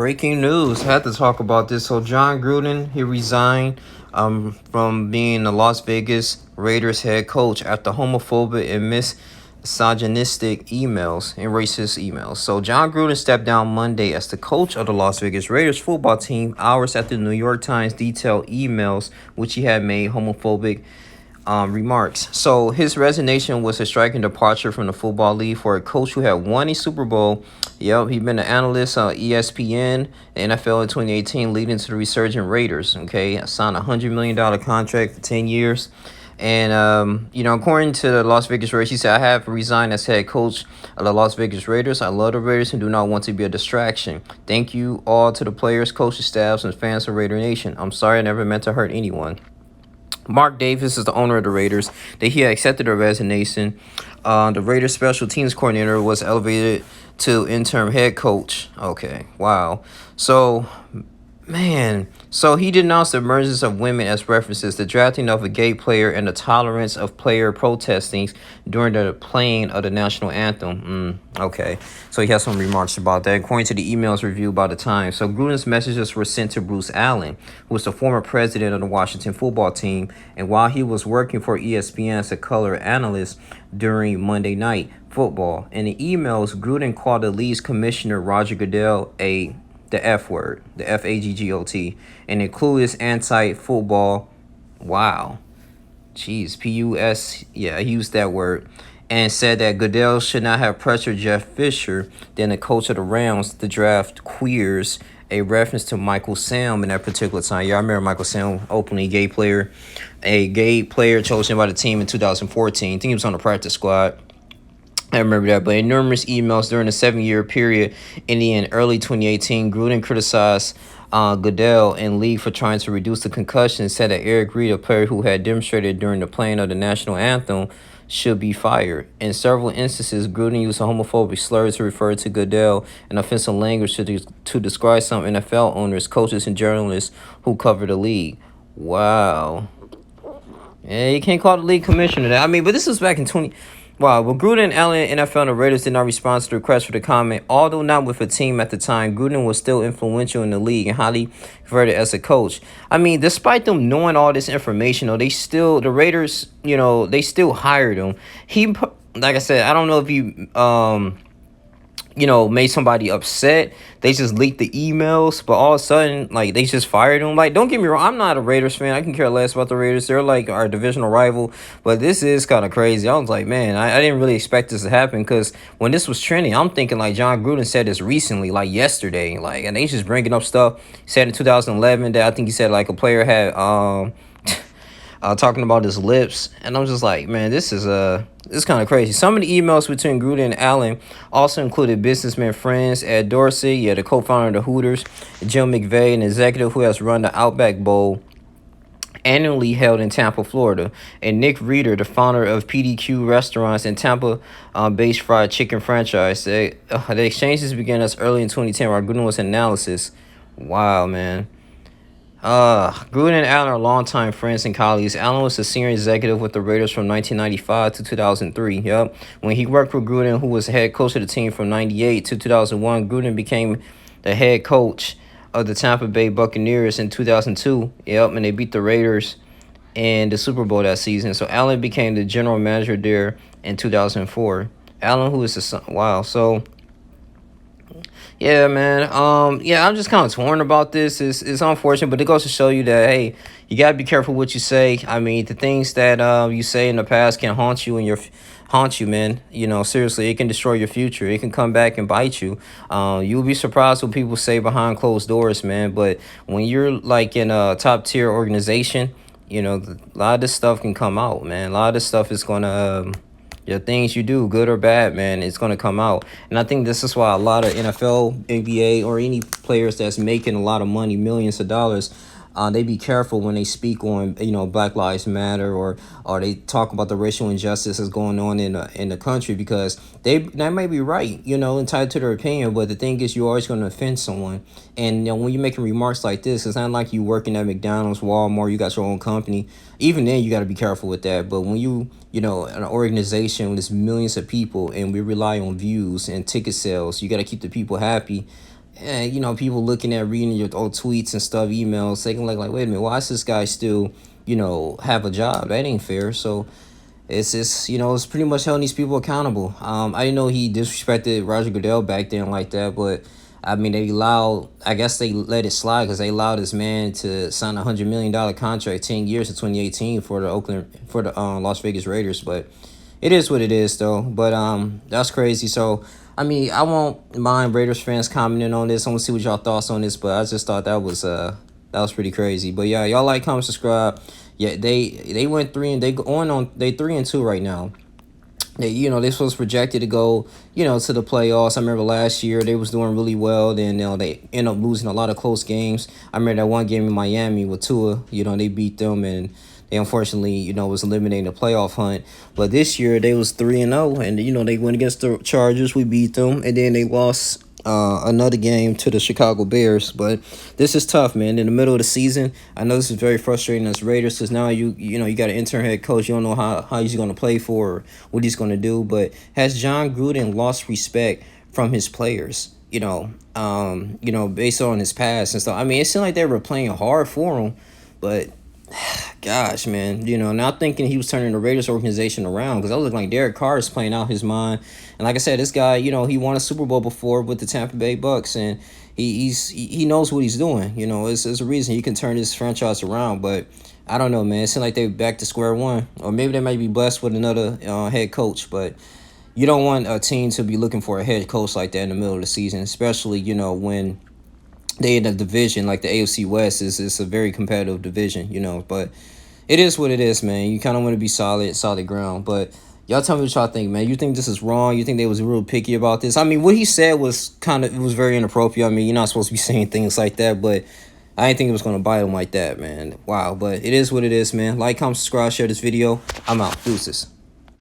Breaking news. I had to talk about this. So Jon Gruden, he resigned from being the Las Vegas Raiders head coach after homophobic and misogynistic emails and racist emails. So Jon Gruden stepped down Monday as the coach of the Las Vegas Raiders football team hours after the New York Times detailed emails which he had made homophobic remarks. So his resignation was a striking departure from the football league for a coach who had won a Super Bowl. Yep, he'd been an analyst on ESPN, the NFL in 2018, leading to the resurgent Raiders. Okay, signed $100 million contract for 10 years. And, according to the Las Vegas Raiders, he said, I have resigned as head coach of the Las Vegas Raiders. I love the Raiders and do not want to be a distraction. Thank you all to the players, coaches, staffs, and fans of Raider Nation. I'm sorry I never meant to hurt anyone. Mark Davis is the owner of the Raiders. That he had accepted a resignation. The Raiders special teams coordinator was elevated to interim head coach. Okay, wow. So, man, so he denounced the emergence of women as references, the drafting of a gay player, and the tolerance of player protesting during the playing of the national anthem. Okay, so he has some remarks about that. According to the emails reviewed by the Times, so Gruden's messages were sent to Bruce Allen, who was the former president of the Washington football team, and while he was working for ESPN as a color analyst during Monday Night Football. In the emails, Gruden called the league's commissioner Roger Goodell the F word, the FAGGOT, and include his anti-football, wow, jeez, PUS, yeah, he used that word, and said that Goodell should not have pressured Jeff Fisher, then the coach of the Rams, to draft queers, a reference to Michael Sam in that particular time. Y'all remember Michael Sam, openly gay player, a gay player chosen by the team in 2014. I think he was on the practice squad. I remember that, but in numerous emails during the 7-year period ending in early 2018, Gruden criticized Goodell and league for trying to reduce the concussion and said that Eric Reid, a player who had demonstrated during the playing of the national anthem, should be fired. In several instances, Gruden used a homophobic slur to refer to Goodell and offensive language to describe some NFL owners, coaches, and journalists who cover the league. Wow. Yeah, you can't call the league commissioner that. I mean, but this was back in 20... Wow, well, Gruden, Allen, NFL, and the Raiders did not respond to the request for the comment. Although not with a team at the time, Gruden was still influential in the league and highly regarded as a coach. I mean, despite them knowing all this information, though, the Raiders, they still hired him. He, like I said, I don't know if he, made somebody upset. They just leaked the emails, but all of a sudden, like, they just fired him. Like, don't get me wrong, I'm not a Raiders fan. I can care less about the Raiders. They're like our divisional rival, but this is kind of crazy. I was like, man, I didn't really expect this to happen, because when this was trending, I'm thinking like Jon Gruden said this recently, like yesterday, like, and they just bringing up stuff. He said in 2011 that I think he said like a player had talking about his lips, and I'm just like, man, this is kind of crazy. Some of the emails between Gruden and Allen also included businessman friends, Ed Dorsey, the co-founder of the Hooters, Jim McVay, an executive who has run the Outback Bowl annually held in Tampa, Florida, and Nick Reeder, the founder of PDQ Restaurants and Tampa-based fried chicken franchise. The exchanges began as early in 2010 while Gruden was in analysis. Wow, man. Gruden and Allen are longtime friends and colleagues. Allen was a senior executive with the Raiders from 1995 to 2003. Yep. When he worked with Gruden, who was the head coach of the team from 98 to 2001, Gruden became the head coach of the Tampa Bay Buccaneers in 2002. Yep, and they beat the Raiders in the Super Bowl that season. So Allen became the general manager there in 2004. Allen, who is the son. Wow. So, yeah, man. I'm just kind of torn about this. It's unfortunate, but it goes to show you that, hey, you gotta be careful what you say. I mean, the things that you say in the past can haunt you man. Seriously, it can destroy your future. It can come back and bite you. You'll be surprised what people say behind closed doors, man. But when you're like in a top tier organization, a lot of this stuff can come out, man. A lot of this stuff is gonna the things you do, good or bad, man, it's going to come out. And I think this is why a lot of NFL, NBA, or any players that's making a lot of money, millions of dollars, they be careful when they speak on, Black Lives Matter, or they talk about the racial injustice that's going on in the country, because that might be right, entitled to their opinion. But the thing is, you're always going to offend someone. And when you're making remarks like this, it's not like you working at McDonald's, Walmart, you got your own company. Even then, you got to be careful with that. But when an organization with millions of people, and we rely on views and ticket sales, you got to keep the people happy. you know, people looking at reading your old tweets and stuff, emails, they can like, wait a minute, why is this guy still, you know, have a job? That ain't fair. So it's just, you know, it's pretty much holding these people accountable. I didn't know he disrespected Roger Goodell back then like that, but I mean, I guess they let it slide because they allowed this man to sign $100 million contract, 10 years in 2018 for the Las Vegas Raiders. But it is what it is, though. But that's crazy. So I mean, I won't mind Raiders fans commenting on this. I want to see what y'all thoughts on this, but I just thought that was pretty crazy. But yeah, y'all like, comment, subscribe. Yeah, they went 3 and they 3-2 right now. They, you know, this was projected to go, you know, to the playoffs. I remember last year they was doing really well. Then, you know, they end up losing a lot of close games. I remember that one game in Miami with Tua. You know, they beat them and they unfortunately, you know, was eliminating the playoff hunt. But this year they was 3-0, and you know they went against the Chargers. We beat them, and then they lost another game to the Chicago Bears. But this is tough, man. In the middle of the season, I know this is very frustrating as Raiders because now you know you got an intern head coach. You don't know how he's going to play for or what he's going to do. But has Jon Gruden lost respect from his players? You know, based on his past and stuff. I mean, it seemed like they were playing hard for him, but gosh, man, you know, not thinking he was turning the Raiders organization around because I was looking like Derek Carr is playing out his mind. And like I said, this guy, you know, he won a Super Bowl before with the Tampa Bay Bucks, and he knows what he's doing. You know, it's a reason he can turn this franchise around. But I don't know, man. It seems like they're back to square one, or maybe they might be blessed with another head coach. But you don't want a team to be looking for a head coach like that in the middle of the season, especially, you know, when they in a division like the AFC West is a very competitive division, you know. But it is what it is, man. You kind of want to be solid ground. But y'all tell me what y'all think, man. You think this is wrong? You think they was real picky about this? I mean, what he said was it was very inappropriate. I mean, you're not supposed to be saying things like that, but I didn't think it was going to bite him like that, man. Wow. But it is what it is, man. Like, comment, subscribe, share this video. I'm out. Deuces.